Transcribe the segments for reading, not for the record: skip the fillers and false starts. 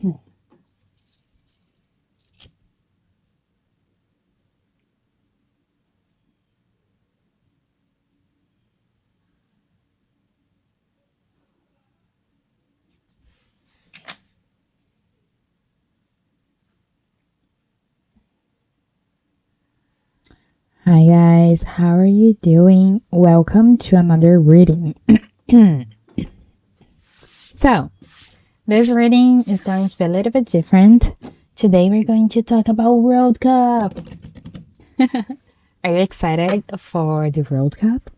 Hi guys, how are you doing? Welcome to another reading. So, this reading is going to be a little bit different. Today we're going to talk about World Cup. Are you excited for the World Cup?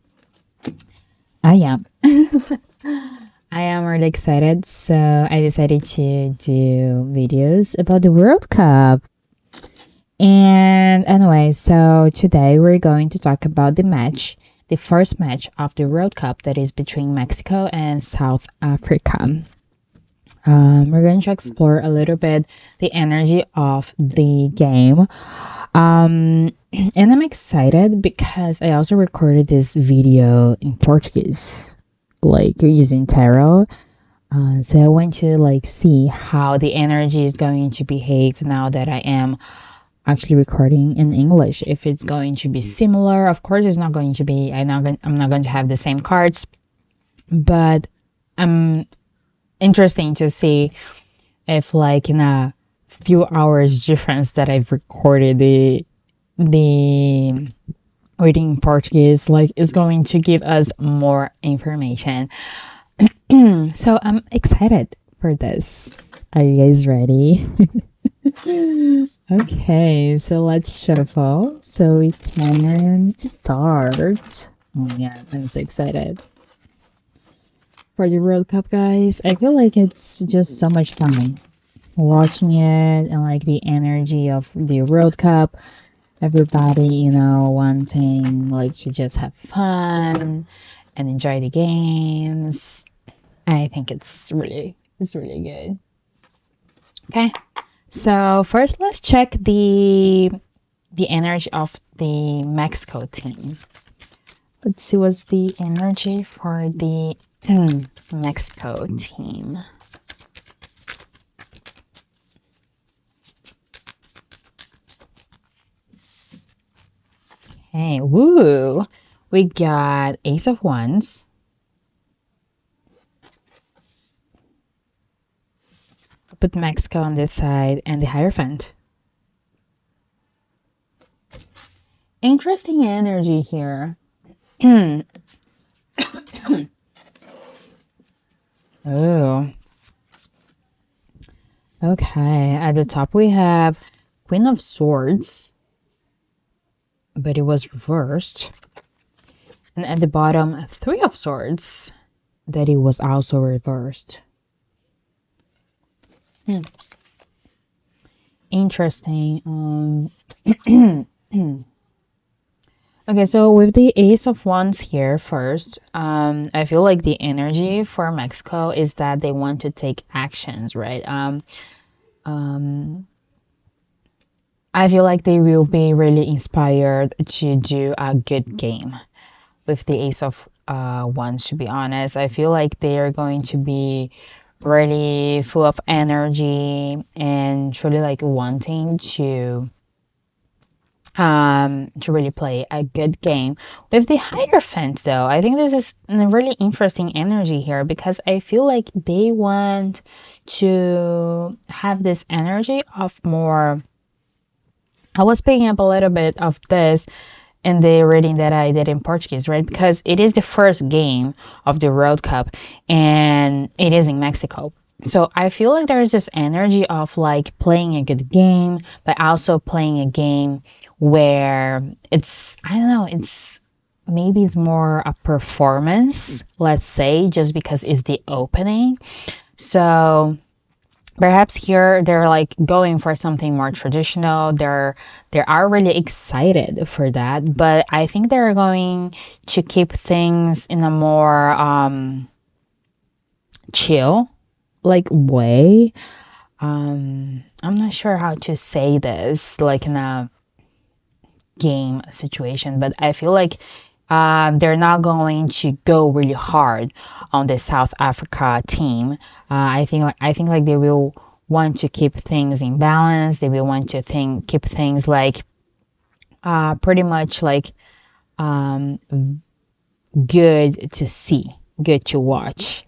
I am. I am really excited, so I decided to do videos about the World Cup. And anyway, so today we're going to talk about the first match of the World Cup that is between Mexico and South Africa. We're going to explore a little bit the energy of the game. And I'm excited because I also recorded this video in Portuguese, like using tarot. So I want to see how the energy is going to behave now that I am actually recording in English. If it's going to be similar, of course it's not going to be. I'm not going to have the same cards, but interesting to see if in a few hours difference that I've recorded the reading in Portuguese is going to give us more information. So I'm excited for this. Are you guys ready? Okay, so let's shuffle so we can start. Oh my god, I'm so excited for the World Cup, guys. I feel like it's just so much fun watching it and the energy of the World Cup. Everybody, wanting to just have fun and enjoy the games. I think it's really good. Okay. So first, let's check the energy of the Mexico team. Let's see what's the energy for the Mexico team. Okay, woo! We got Ace of Wands. Put Mexico on this side and the Hierophant. Interesting energy here. Oh. Okay, at the top we have Queen of Swords, but it was reversed. And at the bottom, Three of Swords, that it was also reversed. Interesting. Okay, so with the Ace of Wands here first, I feel like the energy for Mexico is that they want to take actions, right? I feel like they will be really inspired to do a good game with the Ace of Wands, to be honest. I feel like they are going to be really full of energy and truly wanting to really play a good game. With the Hierophant, though, I think this is a really interesting energy here because I feel like they want to have this energy of more. I was picking up a little bit of this in the reading that I did in Portuguese, right? Because it is the first game of the World Cup and it is in Mexico. So I feel like there is this energy of playing a good game, but also playing a game where it's, I don't know, maybe it's more a performance, let's say, just because it's the opening. So perhaps here they're going for something more traditional. They are really excited for that, but I think they're going to keep things in a more chill way. I'm not sure how to say this in a game situation, but I feel like they're not going to go really hard on the South Africa team. I think they will want to keep things in balance. They will want to keep things like pretty much like um, good to see, good to watch.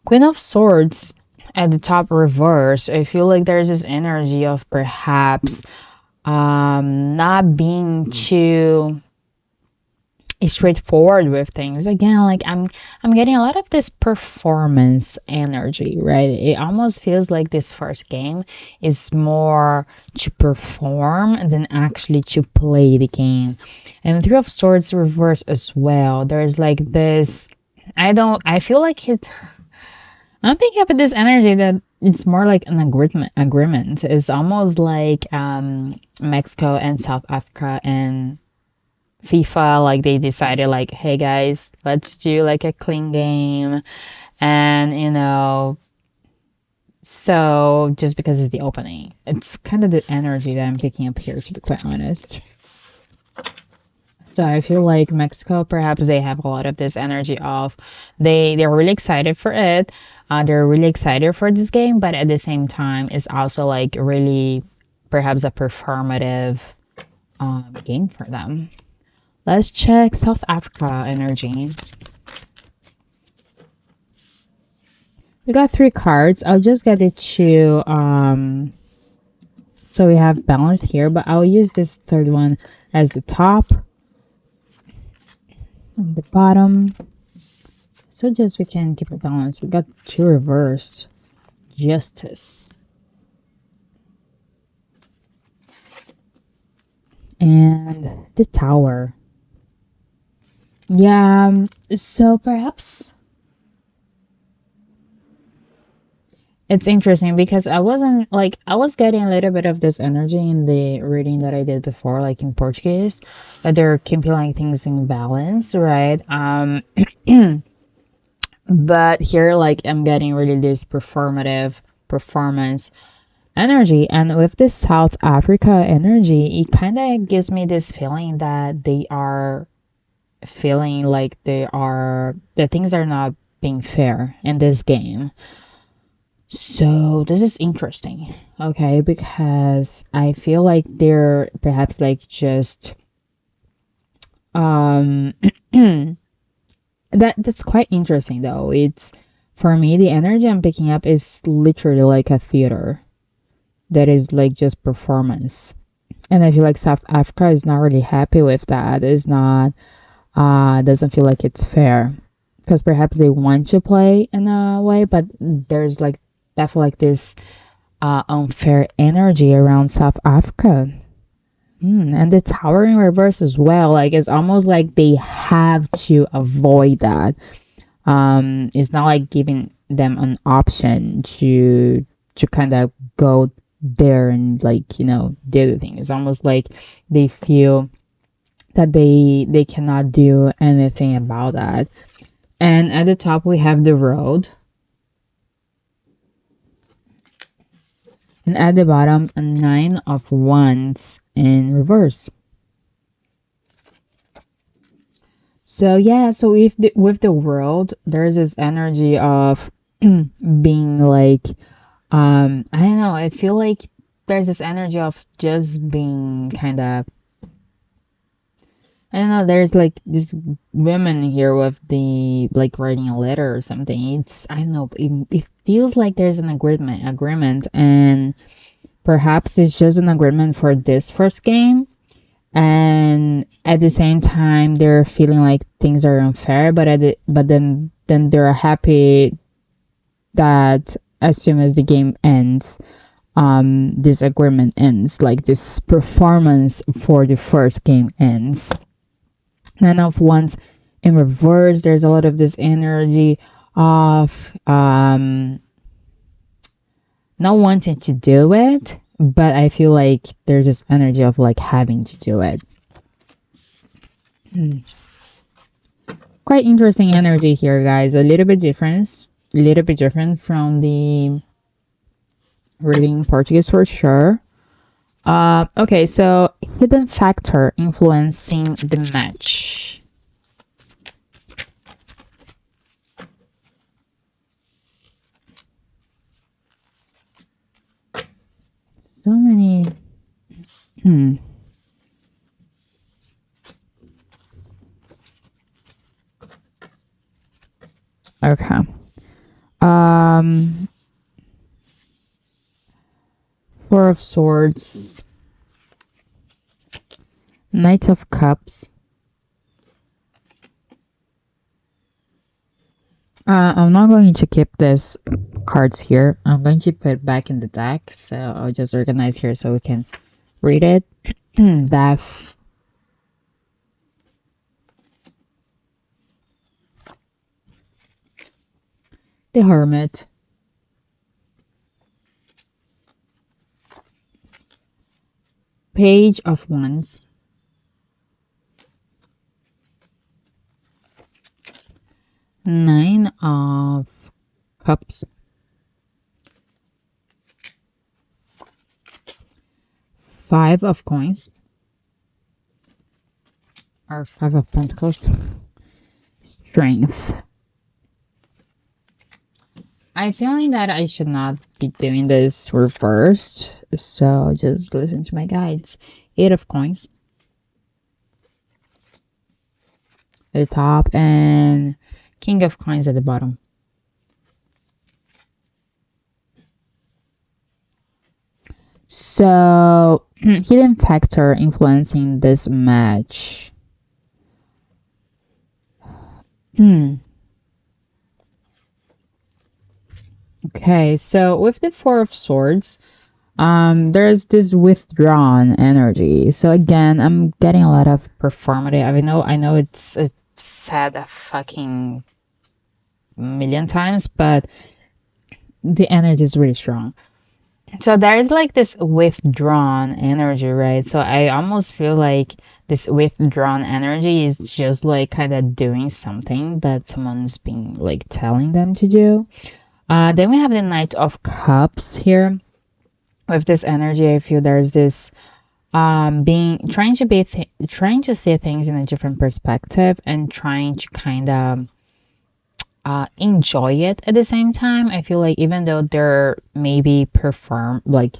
Queen of Swords at the top reverse. I feel like there's this energy of perhaps not being too straightforward with things. Again, like I'm getting a lot of this performance energy, right? It almost feels like this first game is more to perform than actually to play the game. And Three of Swords reverse as well. There's like this, I feel like I'm picking up this energy that it's more like an agreement. It's almost like Mexico and South Africa and FIFA, like they decided like, hey guys, let's do like a clean game. And so just because it's the opening, it's kind of the energy that I'm picking up here, to be quite honest. So I feel like Mexico, perhaps they have a lot of this energy of they're really excited for it. They're really excited for this game, but at the same time, it's also like really perhaps a performative game for them. Let's check South Africa energy. We got 3 cards. I'll just get it to so we have balance here, but I'll use this third one as the top and the bottom. So just we can keep it balanced. We got 2 reversed. Justice. And the Tower. Yeah, so perhaps it's interesting because I was getting a little bit of this energy in the reading that I did before, like in Portuguese, that they're keeping like things in balance, right? But here, like, I'm getting really this performative performance energy, and with this South Africa energy, it kind of gives me this feeling that they are feeling like that things are not being fair in this game. So this is interesting, okay, because I feel like they're perhaps like just that's quite interesting though. It's for me, the energy I'm picking up is literally like a theater that is like just performance. And I feel like South Africa is not really happy with that. Is not doesn't feel like it's fair because perhaps they want to play in a way, but there's like definitely like this unfair energy around South Africa. And the Tower in reverse as well. Like it's almost like they have to avoid that. It's not like giving them an option to kind of go there and like do the thing. It's almost like they feel that they cannot do anything about that. And at the top we have the road, and at the bottom a 9 of Wands in reverse. So yeah, so with the world, there's this energy of being like I don't know, I feel like there's this energy of just being kind of, I don't know, there's like this women here with the like writing a letter or something. It's, I don't know, it feels like there's an agreement, and perhaps it's just an agreement for this first game, and at the same time they're feeling like things are unfair, but then they're happy that as soon as the game ends, this agreement ends, like this performance for the first game ends. None of Wands in reverse, there's a lot of this energy of not wanting to do it, but I feel like there's this energy of like having to do it. Quite interesting energy here, guys. A little bit different from the reading Portuguese for sure. Okay, so hidden factor influencing the match. so many. Hmm. Okay. Um, Four of Swords, Knight of Cups. I'm not going to keep this cards here. I'm going to put it back in the deck. So I'll just organize here so we can read it. Death. The Hermit. Page of Wands. Nine of Cups. Five of Coins. Or Five of Pentacles. Strength. I'm feeling that I should not be doing this reversed, so just listen to my guides. Eight of Coins at the top and King of Coins at the bottom. So, hidden factor influencing this match. Okay, so with the Four of Swords, there's this withdrawn energy. So again, I'm getting a lot of performative. I know it's said a fucking million times, but the energy is really strong. So there's like this withdrawn energy, right? So I almost feel like this withdrawn energy is just like kind of doing something that someone's been like telling them to do. Then we have the Knight of Cups here. With this energy, I feel there's this being trying to see things in a different perspective and trying to kind of enjoy it at the same time. I feel like even though they're maybe perform like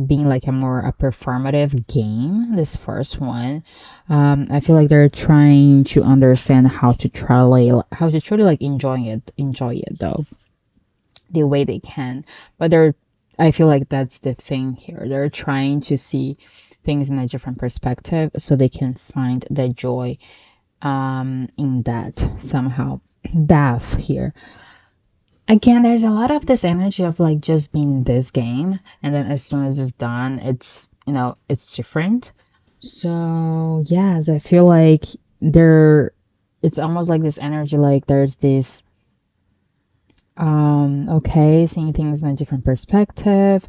being like a performative game, this first one, I feel like they're trying to understand how to truly like enjoy it though the way they can. But I feel like that's the thing here. They're trying to see things in a different perspective so they can find the joy in that somehow. Death here. Again, there's a lot of this energy of like just being this game, and then as soon as it's done, it's different. So yes, I feel like it's almost like this energy, like there's this okay, seeing things in a different perspective,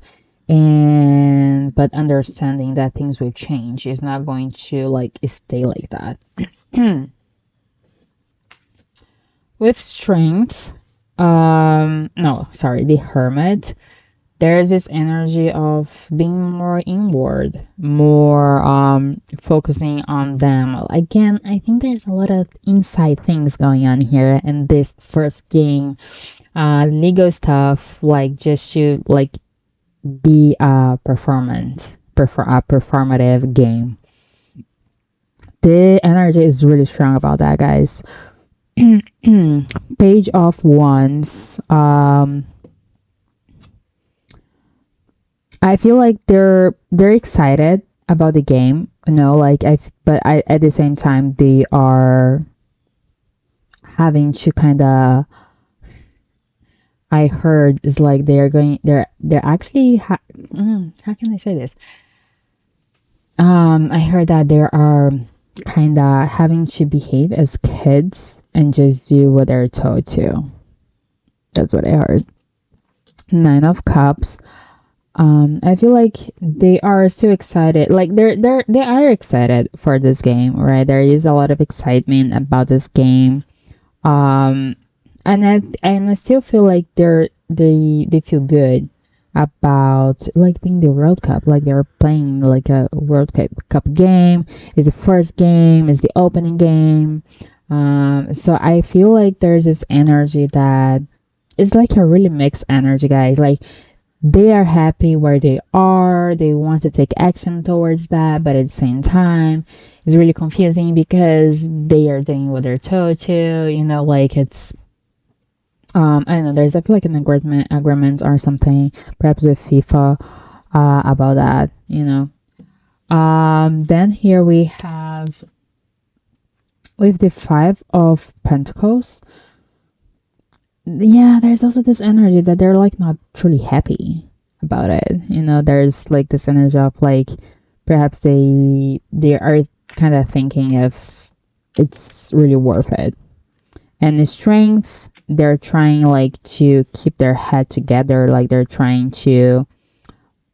and but understanding that things will change. It's not going to like stay like that. With strength, no, sorry, the Hermit, there's this energy of being more inward, more focusing on them. Again, I think there's a lot of inside things going on here in this first game. Legal stuff, like just to like be a performative game. The energy is really strong about that, guys. Page of Wands. I feel like they're excited about the game. Like at the same time they are having to kind of. I heard is like they're actually how can I say this? I heard that they are kind of having to behave as kids and just do what they're told to. That's what I heard. Nine of Cups. I feel like they are so excited. Like they are excited for this game, right? There is a lot of excitement about this game. Um, and I still feel like they feel good about like being the World Cup. Like they're playing like a World Cup game. It's the first game. It's the opening game. So I feel like there's this energy that it's like a really mixed energy, guys. Like they are happy where they are. They want to take action towards that, but at the same time, it's really confusing because they are doing what they're told to. Like it's I don't know. There's I feel like an agreement or something, perhaps with FIFA, about that. Then here we have with the Five of Pentacles. Yeah, there's also this energy that they're like not truly happy about it. There's like this energy of like perhaps they are kind of thinking if it's really worth it. And the strength, they're trying like to keep their head together, like they're trying to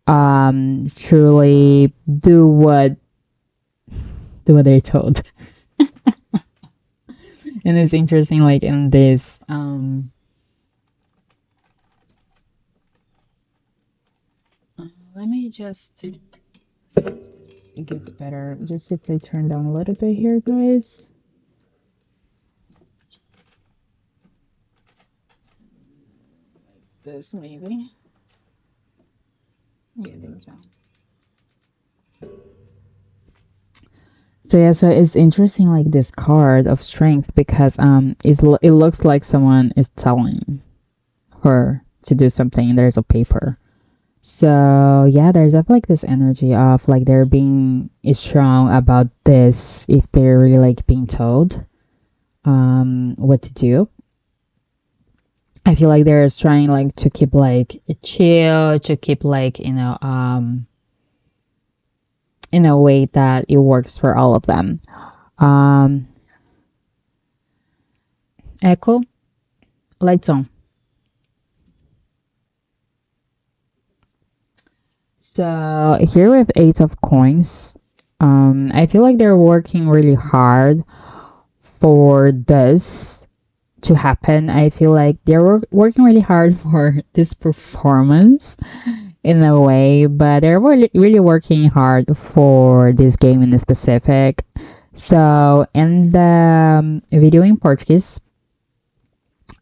truly do what they're told. And it's interesting like in this let me just see if it gets better. Just if I turn down a little bit here, guys. This maybe. Yeah, I think so. So yeah, so it's interesting like this card of strength because it looks like someone is telling her to do something and there's a paper. So yeah, there's definitely like this energy of like they're being strong about this if they're really like being told what to do. I feel like they're trying like to keep like chill, to keep like in a way that it works for all of them. Um, Echo, lights on. So here with Eight of Coins, I feel like they're working really hard for this to happen. I feel like they're working really hard for this performance in a way, but they're really working hard for this game in specific. So in the video in Portuguese,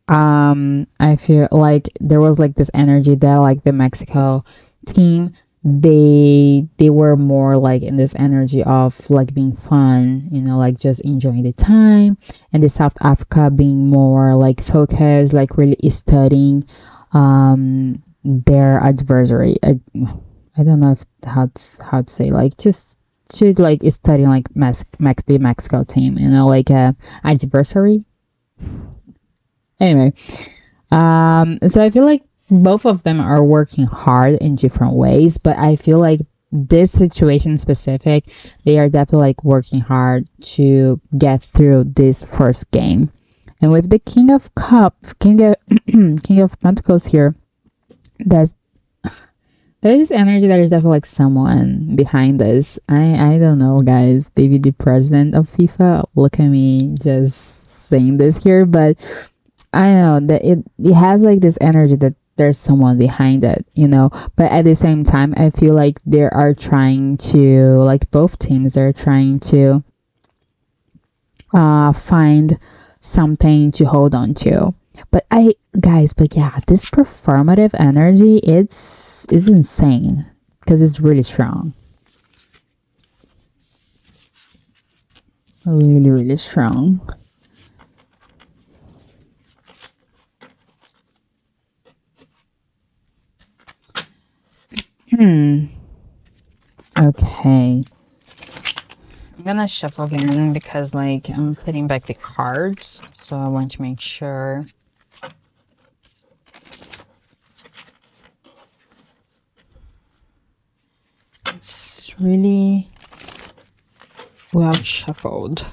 I feel like there was like this energy that like the Mexico team, they were more like in this energy of like being fun, like just enjoying the time, and the South Africa being more like focused, like really studying their adversary. I don't know if how to say, like just to like studying like the Mexico team, like adversary. Anyway, so I feel like both of them are working hard in different ways, but I feel like this situation specific, they are definitely like working hard to get through this first game. And with the King of Cups, King of Pentacles here, there's there is this energy that is definitely like someone behind this. I don't know, guys. Maybe the president of FIFA. Look at me just saying this here, but I know that it has like this energy that there's someone behind it, But at the same time, I feel like they are trying to like both teams. They're trying to find something to hold on to. But yeah, this performative energy, it's insane because it's really strong, really really strong. Hmm. Okay. I'm gonna shuffle again because like I'm putting back the cards, so I want to make sure. It's really well shuffled.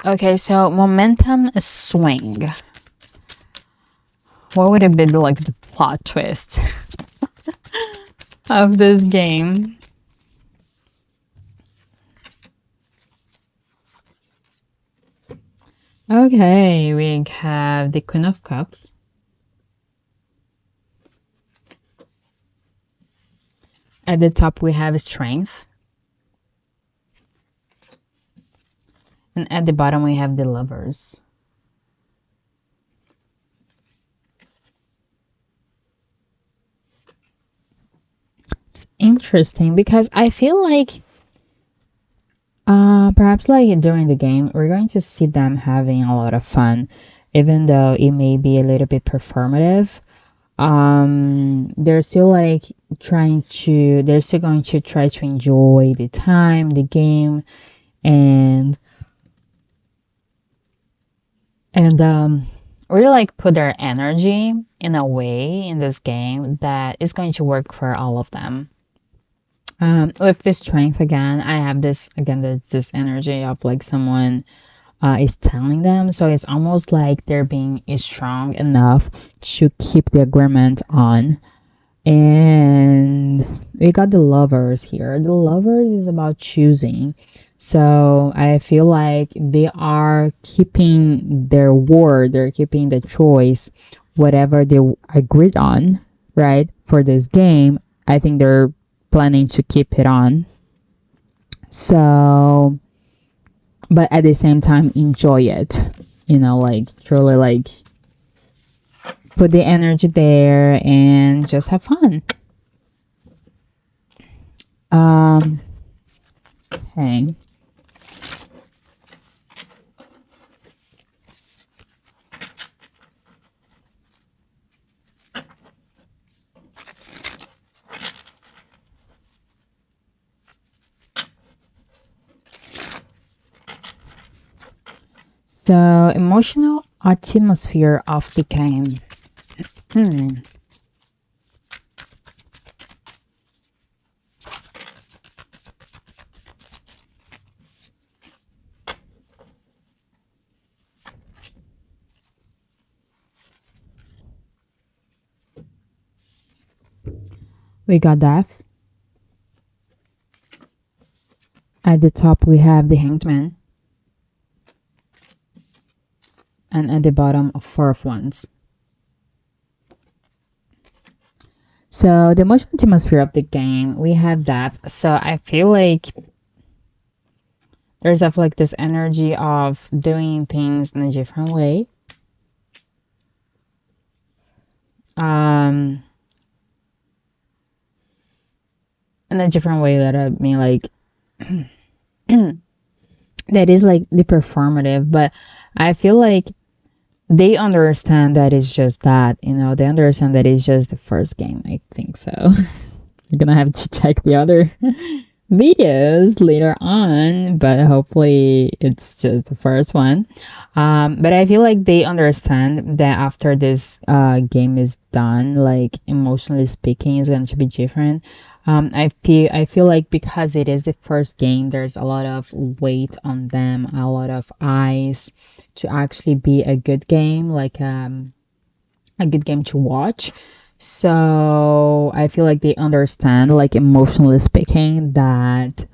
Okay, so momentum swing. What would have been like the plot twist of this game? Okay, we have the Queen of Cups. At the top, we have Strength. And at the bottom, we have the Lovers. It's interesting because I feel like perhaps like during the game, we're going to see them having a lot of fun, even though it may be a little bit performative. They're still like they're still going to try to enjoy the time, the game, and really like put their energy in a way in this game that is going to work for all of them. With this strength again, I have this again, this energy of like someone is telling them. So it's almost like they're being strong enough to keep the agreement on. And we got the lovers here. The lovers is about choosing. So I feel like they are keeping their word, they're keeping the choice, whatever they agreed on, right? For this game, I think they're planning to keep it on. So, but at the same time, enjoy it. Like truly, like put the energy there and just have fun. Okay. So, emotional atmosphere of the game. Hmm. We got that. At the top, we have the Hanged Man. And at the bottom, Four of Wands. So, the emotional atmosphere of the game, we have that. So, I feel like there's like this energy of doing things in a different way. In a different way that I mean, like, that is like the performative, but I feel like they understand that it's just that, they understand that it's just the first game. I think so. You're gonna have to check the other videos later on, but hopefully it's just the first one. But I feel like they understand that after this game is done, like emotionally speaking, is going to be different. I feel like because it is the first game, there's a lot of weight on them, a lot of eyes to actually be a good game, like a good game to watch. So I feel like they understand, like emotionally speaking, that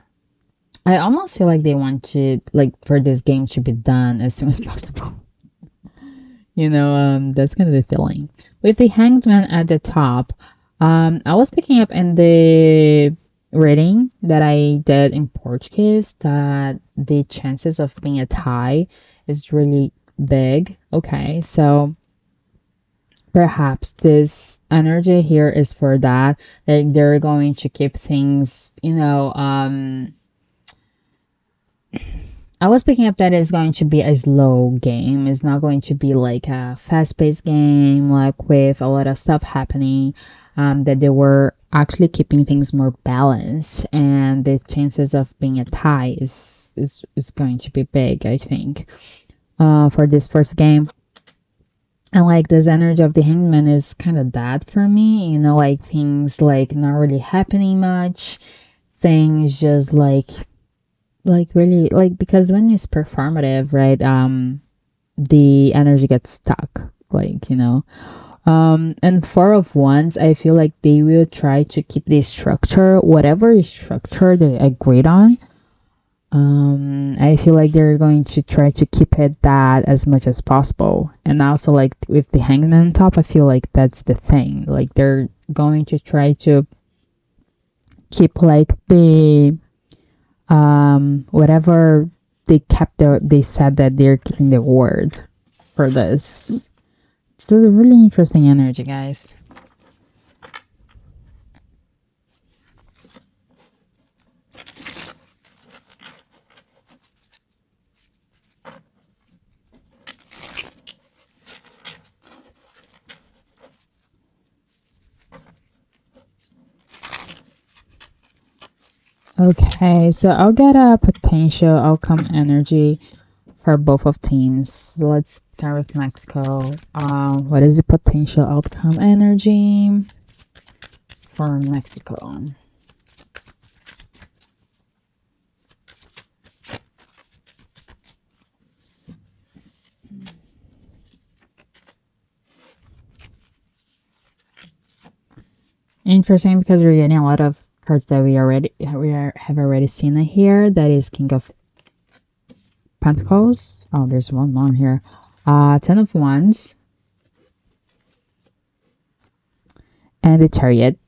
I almost feel like they want to, like, for this game to be done as soon as possible. That's kind of the feeling. With the Hanged Man at the top, I was picking up in the reading that I did in Portuguese that the chances of being a tie is really big. Okay, so perhaps this energy here is for that. Like they're going to keep things, I was picking up that it's going to be a slow game. It's not going to be like a fast-paced game, like with a lot of stuff happening. That they were actually keeping things more balanced, and the chances of being a tie is going to be big, I think, for this first game. And like this energy of the Hangman is kind of that for me, like things like not really happening much, things just like really like because when it's performative, right? The energy gets stuck, like and Four of Wands, I feel like they will try to keep the structure, whatever structure they agreed on. I feel like they're going to try to keep it that as much as possible. And also, like with the Hangman on top, I feel like that's the thing. Like they're going to try to keep like the whatever they said that they're keeping the word for this. So a really interesting energy, guys. Okay, so I'll get a potential outcome energy for both of teams. So let's start with Mexico. What is the potential outcome energy for Mexico? Interesting because we're getting a lot of cards that have already seen it here. That is King of Pentacles. Oh, there's one more here. Ten of Wands and the Chariot.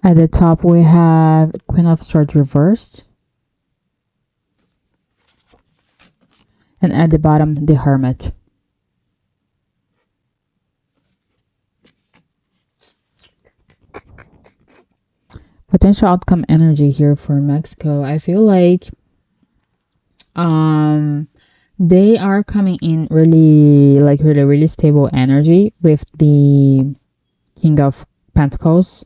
At the top we have Queen of Swords reversed, and at the bottom the Hermit. Potential outcome energy here for Mexico. I feel like um they are coming in really stable energy with the King of Pentacles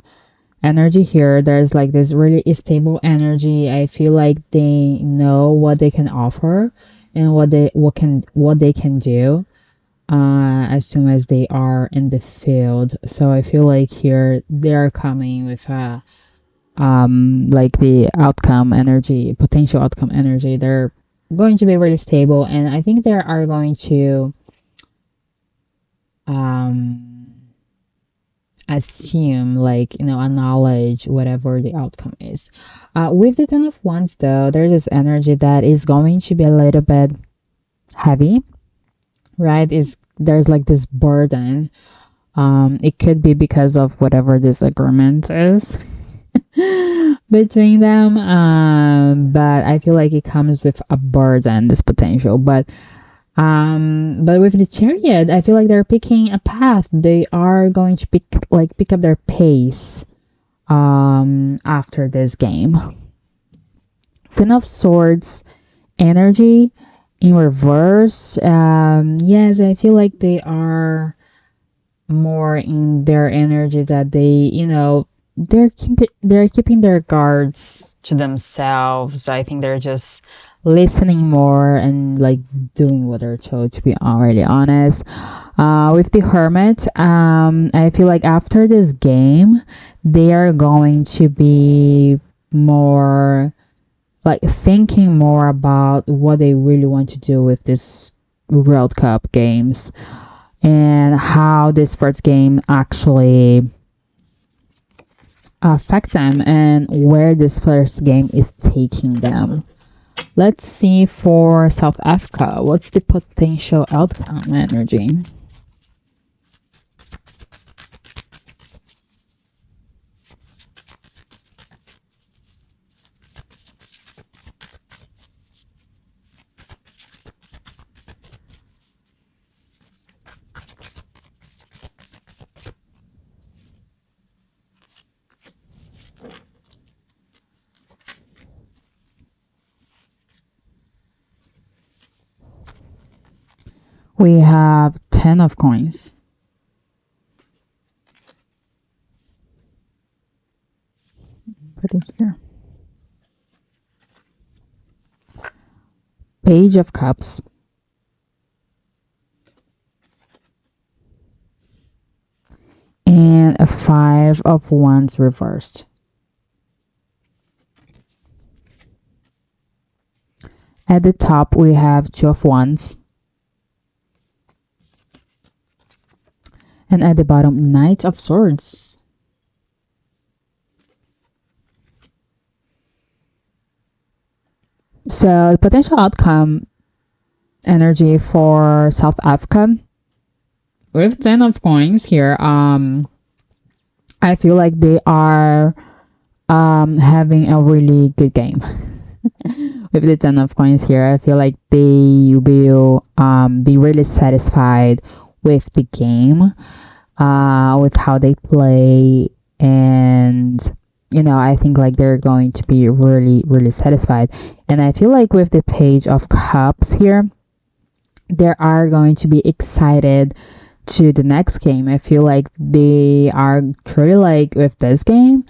energy here. There's like this really stable energy. I feel like they know what they can offer and what they can do as soon as they are in the field. So I feel like here they are coming with a like the outcome energy, potential outcome energy. They're going to be really stable, and I think they are going to um assume, like, acknowledge whatever the outcome is. With the Ten of Wands though, there's this energy that is going to be a little bit heavy, right? Is there's like this burden. It could be because of whatever this agreement is between them, but I feel like it comes with a burden, this potential. But with the Chariot, I feel like they're picking a path. They are going to pick up their pace after this game. Queen of Swords energy in reverse. Yes, I feel like they are more in their energy, that they're keeping their guards to themselves. I think they're just listening more and like doing what they're told, to be already honest. With the Hermit, I feel like after this game they are going to be more like thinking more about what they really want to do with this World Cup games, and how this first game actually affect them, and where this first game is taking them. Let's see for South Africa. What's the potential outcome energy? We have 10 of coins. Put it here. Page of Cups. And a 5 of Wands reversed. At the top, we have 2 of Wands. And at the bottom, Knight of Swords. So the potential outcome energy for South Africa with 10 of coins here, I feel like they are having a really good game. With the 10 of coins here, I feel like they will be really satisfied with the game, with how they play, and I think like they're going to be really, really satisfied. And I feel like with the Page of Cups here, they are going to be excited to the next game. I feel like they are truly like with this game.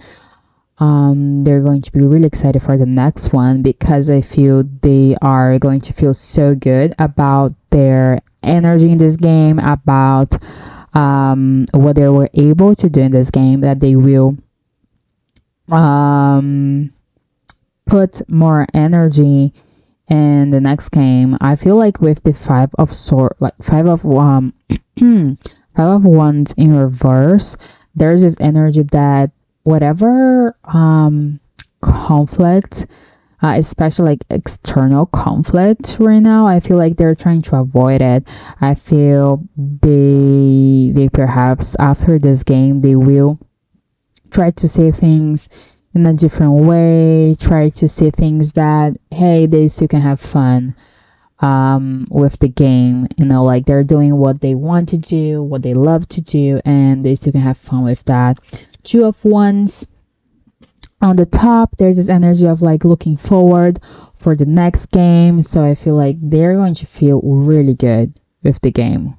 They're going to be really excited for the next one because I feel they are going to feel so good about their energy in this game, about what they were able to do in this game, that they will um, put more energy in the next game. I feel like with the five of five of wands in reverse, there's this energy that whatever conflict, especially like external conflict right now, I feel like they're trying to avoid it. I feel they perhaps after this game they will try to say things in a different way, try to say things that, hey, they still can have fun with the game, like they're doing what they want to do, what they love to do, and they still can have fun with that. Two of Wands on the top, there's this energy of like looking forward for the next game, so I feel like they're going to feel really good with the game.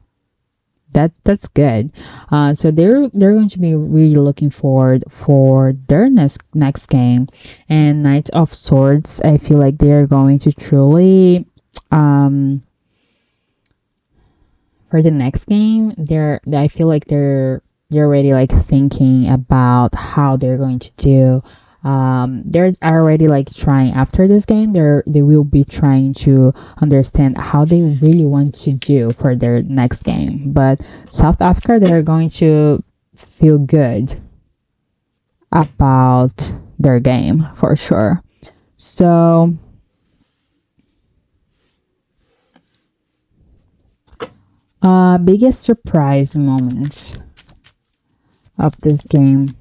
That's good. So they're going to be really looking forward for their next game. And Knight of Swords, I feel like they're going to truly for the next game, I feel like they're already like thinking about how they're going to do. They're already like trying after this game. They will be trying to understand how they really want to do for their next game. But South Africa, they're going to feel good about their game for sure. So biggest surprise moments of this game.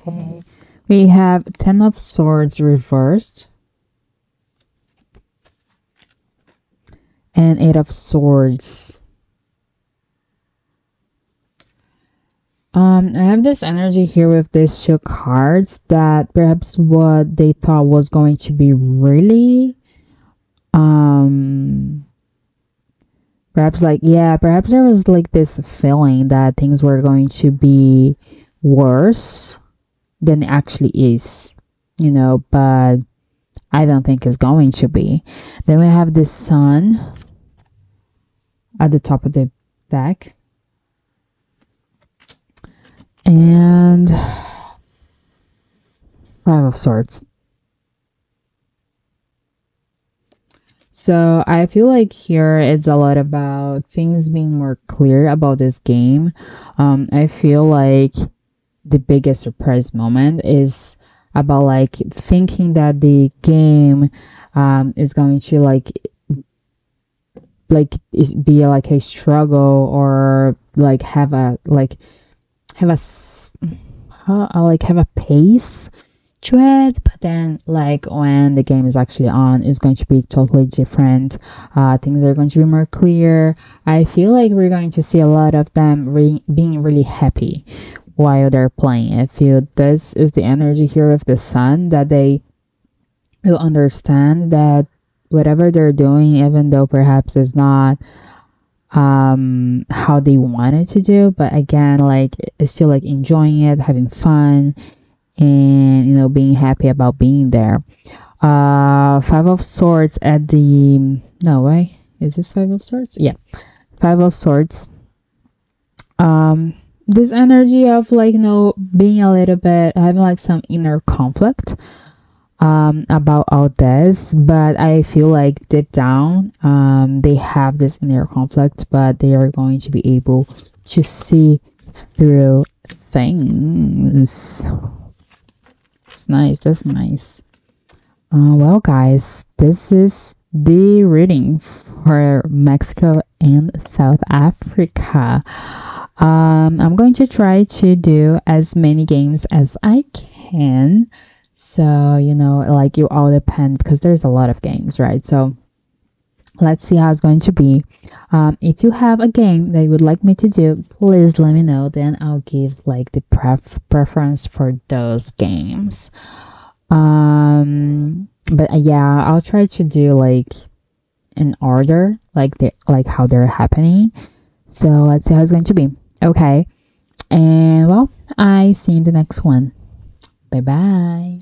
Okay, we have Ten of Swords reversed and Eight of Swords. I have this energy here with these two cards that perhaps what they thought was going to be really perhaps like, yeah, perhaps there was like this feeling that things were going to be worse than it actually is, but I don't think it's going to be. Then we have the Sun at the top of the deck. And Five of Swords. So I feel like here it's a lot about things being more clear about this game. I feel like the biggest surprise moment is about like thinking that the game is going to be like a struggle, or like have a have a pace to it, but then like when the game is actually on, it's going to be totally different. Things are going to be more clear. I feel like we're going to see a lot of them being really happy while they're playing. I feel this is the energy here with the Sun, that they will understand that whatever they're doing, even though perhaps it's not how they wanted to do, but again, like it's still like enjoying it, having fun, and being happy about being there. Five of Swords at the no way, is this Five of Swords? Yeah, Five of Swords. This energy of like being a little bit having like some inner conflict about all this, but I feel like deep down they have this inner conflict, but they are going to be able to see through things. It's nice. That's nice. Well, guys, this is the reading for Mexico and South Africa. I'm going to try to do as many games as I can. So, like you all depend because there's a lot of games, right? So let's see how it's going to be. If you have a game that you would like me to do, please let me know. Then I'll give like the preference for those games. But yeah, I'll try to do like in order, like how they're happening. So let's see how it's going to be. Okay. And well, I see you in the next one. Bye bye.